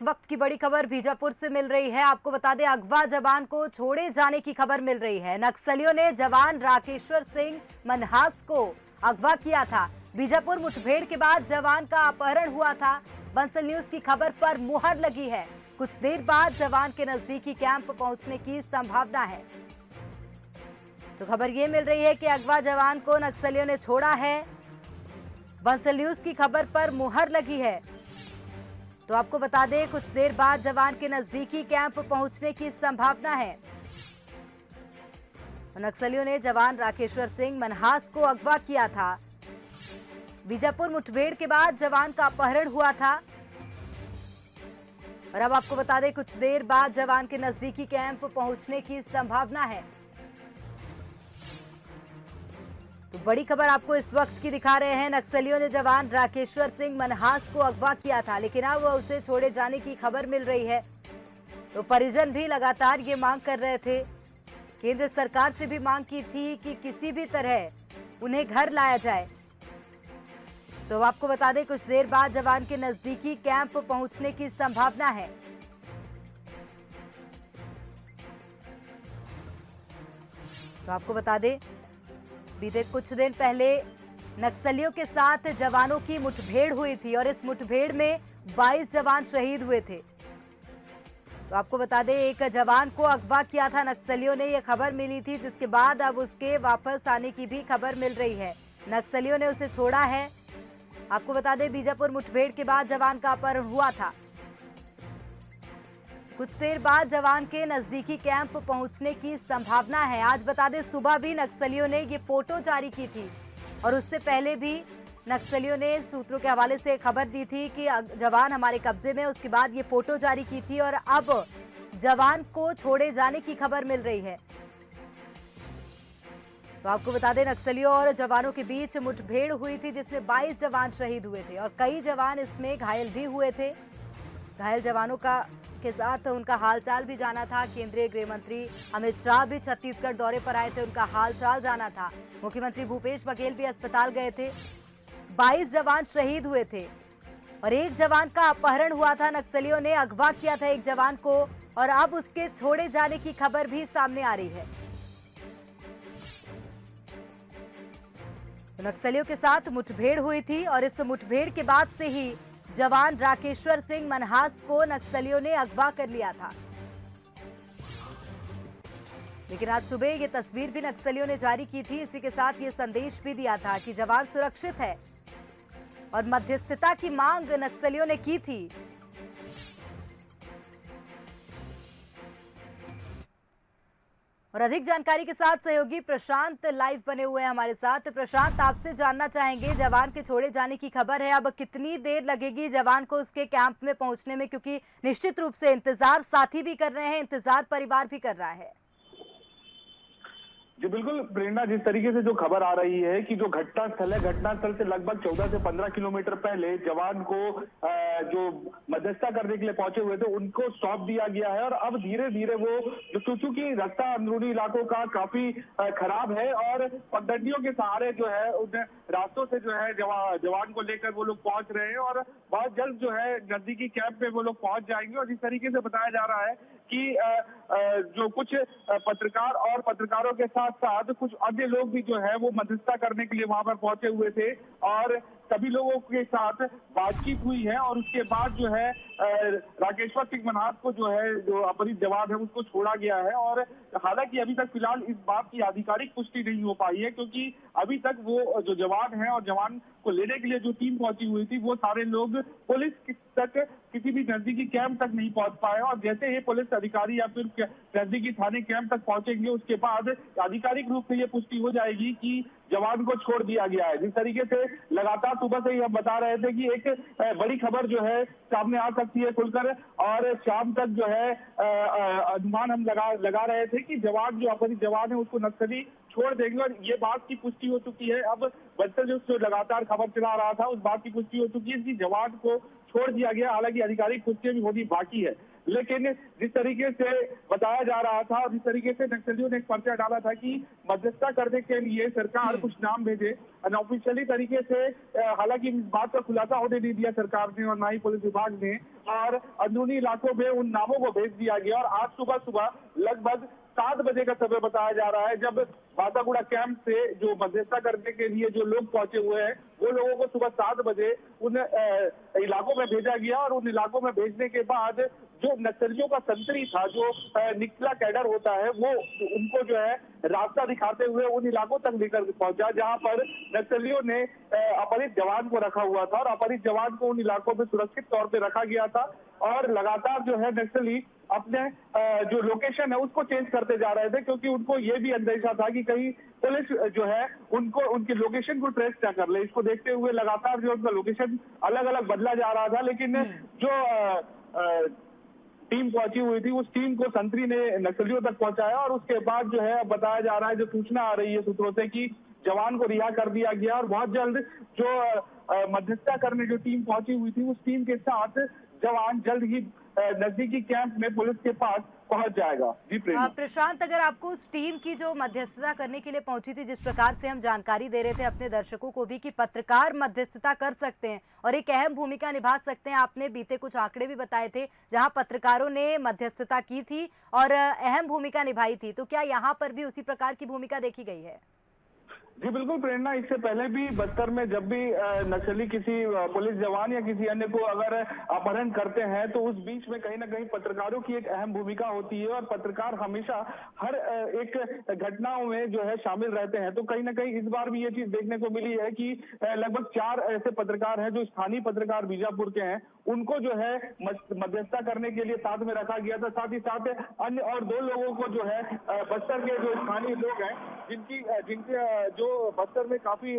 वक्त की बड़ी खबर बीजापुर से मिल रही है। आपको बता दें, अगवा जवान को छोड़े जाने की खबर मिल रही है। नक्सलियों ने जवान राकेश्वर सिंह मनहास को अगवा किया था। बीजापुर मुठभेड़ के बाद जवान का अपहरण हुआ था। बंसल न्यूज की खबर पर मुहर लगी है। कुछ देर बाद जवान के नजदीकी कैंप पहुंचने की संभावना है। तो खबर ये मिल रही है कि अगवा जवान को नक्सलियों ने छोड़ा है। बंसल न्यूज की खबर पर मुहर लगी है। तो आपको बता दें, कुछ देर बाद जवान के नजदीकी कैंप पहुंचने की संभावना है। नक्सलियों ने जवान राकेश्वर सिंह मनहास को अगवा किया था। बीजापुर मुठभेड़ के बाद जवान का अपहरण हुआ था। और अब आपको बता दें, कुछ देर बाद जवान के नजदीकी कैंप पहुंचने की संभावना है। तो बड़ी खबर आपको इस वक्त की दिखा रहे हैं। नक्सलियों ने जवान राकेश्वर सिंह मनहास को अगवा किया था, लेकिन अब उसे छोड़े जाने की खबर मिल रही है। तो परिजन भी लगातार ये मांग कर रहे थे। केंद्र सरकार से भी मांग की थी कि किसी भी तरह उन्हें घर लाया जाए। तो आपको बता दें, कुछ देर बाद जवान के नजदीकी कैंप पहुंचने की संभावना है। तो आपको बता दें, बीते कुछ दिन पहले नक्सलियों के साथ जवानों की मुठभेड़ हुई थी और इस मुठभेड़ में 22 जवान शहीद हुए थे। तो आपको बता दें, एक जवान को अगवा किया था नक्सलियों ने, यह खबर मिली थी, जिसके बाद अब उसके वापस आने की भी खबर मिल रही है। नक्सलियों ने उसे छोड़ा है। आपको बता दें, बीजापुर मुठभेड़ के बाद जवान का अपहरण हुआ था। कुछ देर बाद जवान के नजदीकी कैंप पहुंचने की संभावना है। आज बता दें, सुबह भी नक्सलियों ने ये फोटो जारी की थी और उससे पहले भी नक्सलियों ने सूत्रों के हवाले से खबर दी थी कि जवान हमारे कब्जे में। उसके बाद ये फोटो जारी की थी और अब जवान को छोड़े जाने की खबर मिल रही है। तो आपको बता दें, नक्सलियों और जवानों के बीच मुठभेड़ हुई थी, जिसमें 22 जवान शहीद हुए थे और कई जवान इसमें घायल भी हुए थे। घायल जवानों के साथ उनका हालचाल भी जाना था। केंद्रीय गृह मंत्री अमित शाह भी छत्तीसगढ़ दौरे पर आए थे, उनका हालचाल जाना था। मुख्यमंत्री भूपेश बघेल भी अस्पताल गए थे। 22 जवान शहीद हुए थे और एक जवान का अपहरण हुआ था। नक्सलियों ने अगवा किया था एक जवान को और अब उसके छोड़े जाने की खबर भी सामने आ रही है। तो नक्सलियों के साथ मुठभेड़ हुई थी और इस मुठभेड़ के बाद से ही जवान राकेश्वर सिंह मनहास को नक्सलियों ने अगवा कर लिया था। लेकिन आज सुबह ये तस्वीर भी नक्सलियों ने जारी की थी। इसी के साथ ये संदेश भी दिया था कि जवान सुरक्षित है और मध्यस्थता की मांग नक्सलियों ने की थी। और अधिक जानकारी के साथ सहयोगी प्रशांत लाइव बने हुए हैं हमारे साथ। प्रशांत, आपसे जानना चाहेंगे, जवान के छोड़े जाने की खबर है, अब कितनी देर लगेगी जवान को उसके कैंप में पहुंचने में? क्योंकि निश्चित रूप से इंतजार साथी भी कर रहे हैं, इंतजार परिवार भी कर रहा है। जी बिल्कुल प्रेरणा, जिस तरीके से जो खबर आ रही है कि जो घटनास्थल है, घटनास्थल से लगभग 14 से 15 किलोमीटर पहले जवान को जो मध्यस्थता करने के लिए पहुंचे हुए थे उनको सौंप दिया गया है। और अब धीरे धीरे वो चूंकि रास्ता अंदरूनी इलाकों का काफी खराब है और पगडंडियों के सहारे जो है उन रास्तों से जो है जवान को लेकर वो लोग पहुंच रहे हैं और बहुत जल्द जो है नजदीकी कैंप पे वो लोग पहुंच जाएंगे। और जिस तरीके से बताया जा रहा है कि जो कुछ पत्रकार और पत्रकारों के साथ साथ कुछ अन्य लोग भी जो है वो मध्यस्थता करने के लिए वहां पर पहुंचे हुए थे और सभी लोगों के साथ बातचीत हुई है। और उसके बाद जो है राकेश्वर सिंह मनहास को जो है जो अपहरित जवान है उसको छोड़ा गया है। और हालांकि अभी तक फिलहाल इस बात की आधिकारिक पुष्टि नहीं हो पाई है, क्योंकि अभी तक वो जो जवान है और जवान को लेने के लिए जो टीम पहुंची हुई थी वो सारे लोग पुलिस तक किसी भी नजदीकी कैंप तक नहीं पहुंच पाए। और जैसे ही पुलिस अधिकारी या फिर नजदीकी थाने कैंप तक पहुंचेंगे उसके बाद आधिकारिक रूप से ये पुष्टि हो जाएगी कि जवान को छोड़ दिया गया है। जिस तरीके से लगातार सुबह से ही हम बता रहे थे कि एक बड़ी खबर जो है सामने आ सकती है खुलकर, और शाम तक जो है अनुमान हम लगा रहे थे कि जवान जो अपहरित जवान है उसको नक्सली छोड़ देंगे और ये बात की पुष्टि हो चुकी है। अब बंसल जो लगातार खबर चला रहा था उस बात की पुष्टि हो चुकी है कि जवान को छोड़ दिया गया। हालांकि आधिकारिक पुष्टि भी होनी बाकी है। लेकिन जिस तरीके से बताया जा रहा था और जिस तरीके से नक्सलियों ने एक पर्चा डाला था कि मध्यस्थता करने के लिए सरकार कुछ नाम भेजे अनऑफिशियली तरीके से, हालांकि इस बात का खुलासा होने नहीं दिया सरकार ने और ना ही पुलिस विभाग ने, और अंदरूनी इलाकों में उन नामों को भेज दिया गया। और आज सुबह सुबह लगभग 7 बजे का समय बताया जा रहा है जब बासागुड़ा कैंप से जो मध्यस्थता करने के लिए जो लोग पहुंचे हुए हैं वो लोगों को सुबह 7 बजे उन इलाकों में भेजा गया। और उन इलाकों में भेजने के बाद जो नक्सलियों का संतरी था, जो निचला कैडर होता है, वो उनको जो है रास्ता दिखाते हुए उन इलाकों तक लेकर पहुंचा जहां पर नक्सलियों ने अपहरित जवान को रखा हुआ था। और अपहरित जवान को उन इलाकों में सुरक्षित तौर पे रखा गया था और लगातार जो है नक्सली अपने जो लोकेशन है उसको चेंज करते जा रहे थे, क्योंकि उनको ये भी अंदेशा था कि कहीं पुलिस जो है उनको उनके लोकेशन को ट्रेस क्या कर ले। इसको देखते हुए लगातार जो उनका लोकेशन अलग अलग बदला जा रहा था। लेकिन जो टीम पहुंची हुई थी उस टीम को संतरी ने नक्सलियों तक पहुंचाया और उसके बाद जो है बताया जा रहा है, जो सूचना आ रही है सूत्रों से, कि जवान को रिहा कर दिया गया। और बहुत जल्द जो मध्यस्थता करने जो टीम पहुंची हुई थी उस टीम के साथ जवान जल्द ही नजदीकी कैंप में पुलिस के पास पहुंच जाएगा। जी प्रशांत, अगर आपको उस टीम की जो मध्यस्थता करने के लिए पहुंची थी, जिस प्रकार से हम जानकारी दे रहे थे अपने दर्शकों को भी कि पत्रकार मध्यस्थता कर सकते हैं और एक अहम भूमिका निभा सकते हैं, आपने बीते कुछ आंकड़े भी बताए थे जहां पत्रकारों ने मध्यस्थता की थी और अहम भूमिका निभाई थी, तो क्या यहाँ पर भी उसी प्रकार की भूमिका देखी गई है? जी बिल्कुल प्रेरणा, इससे पहले भी बस्तर में जब भी नक्सली किसी पुलिस जवान या किसी अन्य को अगर अपहरण करते हैं तो उस बीच में कहीं ना कहीं पत्रकारों की एक अहम भूमिका होती है और पत्रकार हमेशा हर एक घटनाओं में जो है शामिल रहते हैं। तो कहीं ना कहीं इस बार भी ये चीज देखने को मिली है कि लगभग 4 ऐसे पत्रकार हैं जो स्थानीय पत्रकार बीजापुर के हैं, उनको जो है मध्यस्थता करने के लिए साथ में रखा गया था। साथ ही साथ अन्य और 2 लोगों को जो है बस्तर के जो स्थानीय लोग हैं जिनके जो बस्तर में काफी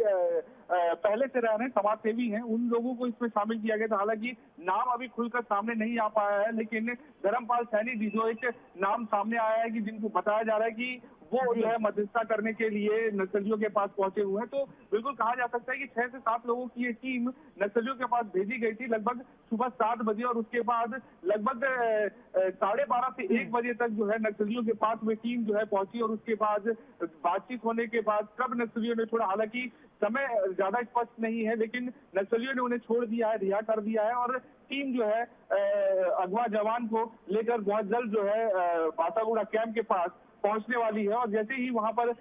पहले से रह रहे हैं, समाज सेवी हैं, उन लोगों को इसमें शामिल किया गया था। हालांकि नाम अभी खुलकर सामने नहीं आ पाया है, लेकिन धर्मपाल सैनी जी जो एक नाम सामने आया है कि जिनको बताया जा रहा है कि वो जो है मध्यस्थता करने के लिए नक्सलियों के पास पहुंचे हुए हैं। तो बिल्कुल कहा जा सकता है कि 6 से 7 लोगों की ये टीम नक्सलियों के पास भेजी गई थी लगभग सुबह 7 बजे और उसके बाद लगभग 12:30 से 1 बजे तक जो है नक्सलियों के पास में टीम जो है पहुंची। और उसके बाद बातचीत होने के बाद कब नक्सलियों ने छोड़ा, हालांकि समय ज्यादा स्पष्ट नहीं है, लेकिन नक्सलियों ने उन्हें छोड़ दिया है, रिहा कर दिया है और टीम जो है अगवा जवान को लेकर बहुत जल्द जो है बासागुड़ा कैंप के पास पहुंचने वाली है। और जैसे ही वहां पर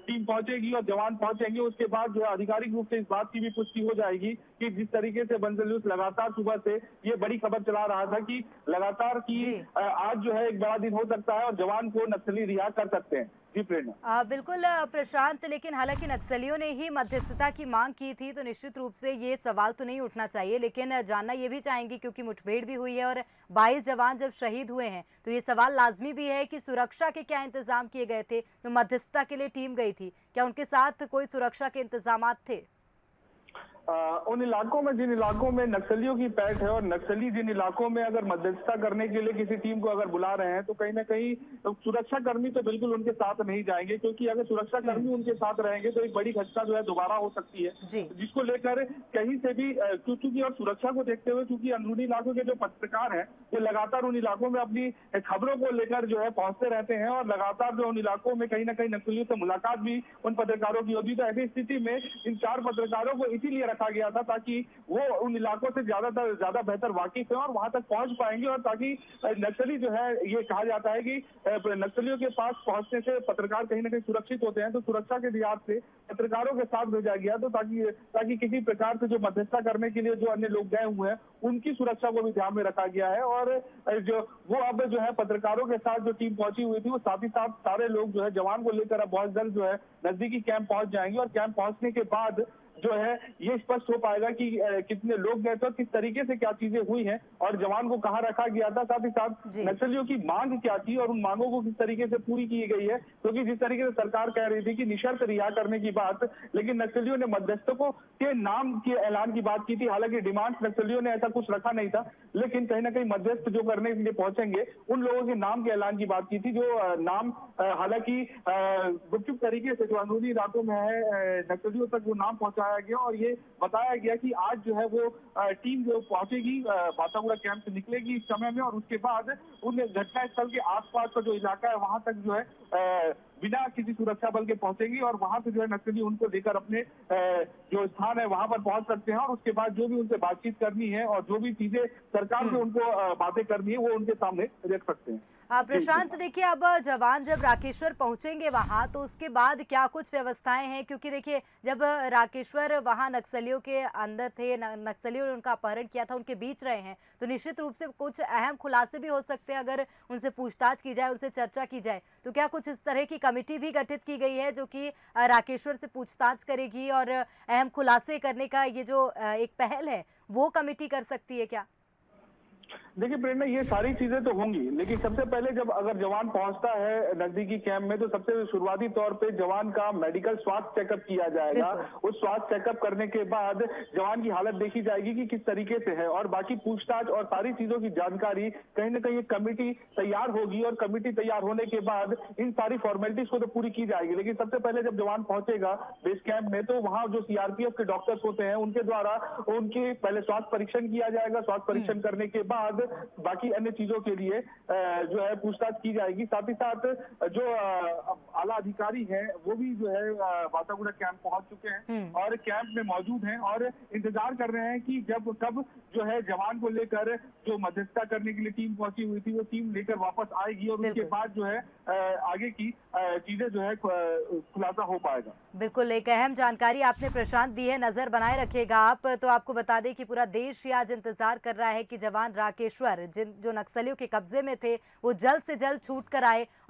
टीम पहुंचेगी और जवान पहुंचेंगे उसके बाद जो है आधिकारिक रूप से इस बात की भी पुष्टि हो जाएगी कि जिस तरीके से बंजलूस लगातार सुबह से ये बड़ी खबर चला रहा था कि लगातार की आज जो है एक बड़ा दिन हो सकता है और जवान को नक्सली रिहा कर सकते हैं। जी प्रेरणा। बिल्कुल प्रशांत, लेकिन हालांकि नक्सलियों ने ही मध्यस्थता की मांग की थी तो निश्चित रूप से ये सवाल तो नहीं उठना चाहिए, लेकिन जानना ये भी चाहेंगे क्योंकि मुठभेड़ भी हुई है और 22 जवान जब शहीद हुए हैं तो ये सवाल लाजमी भी है कि सुरक्षा के क्या इंतजाम किए गए थे। जो मध्यस्थता के लिए टीम गई थी, क्या उनके साथ कोई सुरक्षा के इंतजाम थे? उन इलाकों में जिन इलाकों में नक्सलियों की पैठ है और नक्सली जिन इलाकों में अगर मध्यस्थता करने के लिए किसी टीम को अगर बुला रहे हैं तो कहीं ना कहीं सुरक्षा कर्मी तो बिल्कुल उनके साथ नहीं जाएंगे, क्योंकि अगर सुरक्षा कर्मी उनके साथ रहेंगे तो एक बड़ी घटना जो है दोबारा हो सकती है, जिसको लेकर कहीं से भी क्योंकि और सुरक्षा को देखते हुए क्योंकि अंदरूनी इलाकों के जो पत्रकार हैं वो लगातार उन इलाकों में अपनी खबरों को लेकर जो है पहुंचते रहते हैं और लगातार जो उन इलाकों में कहीं ना कहीं नक्सलियों से मुलाकात भी उन पत्रकारों की होती। तो ऐसी स्थिति में इन 4 पत्रकारों को इसीलिए रखा गया था ताकि वो उन इलाकों से ज्यादा बेहतर वाकिफ है और वहां तक पहुंच पाएंगे और ताकि नक्सली जो है, ये कहा जाता है कि नक्सलियों के पास पहुंचने से पत्रकार कहीं ना कहीं सुरक्षित होते हैं, तो सुरक्षा के लिहाज से पत्रकारों के साथ भेजा गया तो ताकि किसी प्रकार से जो मध्यस्थता करने के लिए जो अन्य लोग गए हुए हैं उनकी सुरक्षा को भी ध्यान में रखा गया है। और जो वो अब जो है पत्रकारों के साथ जो टीम पहुंची हुई थी वो साथ ही साथ सारे लोग जो है जवान को लेकर अब बहुत जल्द जो है नजदीकी कैंप पहुंच जाएंगे और कैंप पहुंचने के बाद जो है ये स्पष्ट हो पाएगा कि कितने लोग गए थे और किस तरीके से क्या चीजें हुई हैं और जवान को कहाँ रखा गया था, साथ ही साथ नक्सलियों की मांग क्या थी और उन मांगों को किस तरीके से पूरी की गई है। क्योंकि जिस तरीके से सरकार कह रही थी कि निशर्त रिहा करने की बात, लेकिन नक्सलियों ने मध्यस्थकों के नाम के ऐलान की बात की थी। हालांकि डिमांड नक्सलियों ने ऐसा कुछ रखा नहीं था, लेकिन कहीं ना कहीं मध्यस्थ जो करने के लिए पहुंचेंगे उन लोगों के नाम के ऐलान की बात की थी, जो नाम हालांकि गुपचुप तरीके से जो अंदरूनी इलाकों में है नक्सलियों तक वो नाम पहुंचाया बुलाया गया और ये बताया गया कि आज जो है वो टीम जो पहुंचेगी बातागुड़ा कैंप से निकलेगी इस समय में, और उसके बाद उन घटनास्थल के आसपास का जो इलाका है वहां तक जो है बिना किसी सुरक्षा बल के पहुंचेगी और वहां से जो है नक्सली उनको लेकर अपने जो स्थान है वहां पर पहुंच सकते हैं और उसके बाद जो भी उनसे बातचीत करनी है और जो भी चीजें सरकार से उनको बातें करनी है वो उनके सामने रख सकते हैं। प्रशांत, देखिए अब जवान जब राकेश्वर पहुंचेंगे वहां तो उसके बाद क्या कुछ व्यवस्थाएं हैं, क्योंकि देखिए जब राकेश्वर वहां नक्सलियों के अंदर थे, नक्सलियों ने उनका अपहरण किया था, उनके बीच रहे हैं, तो निश्चित रूप से कुछ अहम खुलासे भी हो सकते हैं अगर उनसे पूछताछ की जाए, उनसे चर्चा की जाए। तो क्या कुछ इस तरह की कमेटी भी गठित की गई है जो कि राकेश्वर से पूछताछ करेगी और अहम खुलासे करने का ये जो एक पहल है वो कमेटी कर सकती है क्या? देखिए प्रेरणा, ये सारी चीजें तो होंगी, लेकिन सबसे पहले जब अगर जवान पहुंचता है नजदीकी कैंप में तो सबसे शुरुआती तौर पे जवान का मेडिकल स्वास्थ्य चेकअप किया जाएगा। उस स्वास्थ्य चेकअप करने के बाद जवान की हालत देखी जाएगी कि किस तरीके से है और बाकी पूछताछ और सारी चीजों की जानकारी कहीं ना कहीं एक कमेटी तैयार होगी और कमेटी तैयार होने के बाद इन सारी फॉर्मेलिटीज को तो पूरी की जाएगी। लेकिन सबसे पहले जब जवान पहुंचेगा बेस कैंप में तो वहां जो सीआरपीएफ के डॉक्टर्स होते हैं उनके द्वारा उनके पहले स्वास्थ्य परीक्षण किया जाएगा। स्वास्थ्य परीक्षण करने के बाद बाकी अन्य चीजों के लिए जो है पूछताछ की जाएगी। साथ ही साथ जो आला अधिकारी हैं वो भी जो है बातागुड़ा कैंप पहुंच चुके हैं और कैंप में मौजूद हैं और इंतजार कर रहे हैं कि जब कब जो है जवान को लेकर जो मध्यस्थता करने के लिए टीम पहुंची हुई थी वो टीम लेकर वापस आएगी और उसके बाद जो है आगे की चीजें जो है खुलासा हो पाएगा। बिल्कुल, एक अहम जानकारी आपने प्रशांत दी है, नजर बनाए रखेगा आप। तो आपको बता दें कि पूरा देश ही आज इंतजार कर रहा है कि जवान राकेश्वर जो नक्सलियों के कब्जे में थे वो जल्द से जल्द छूट कर आए और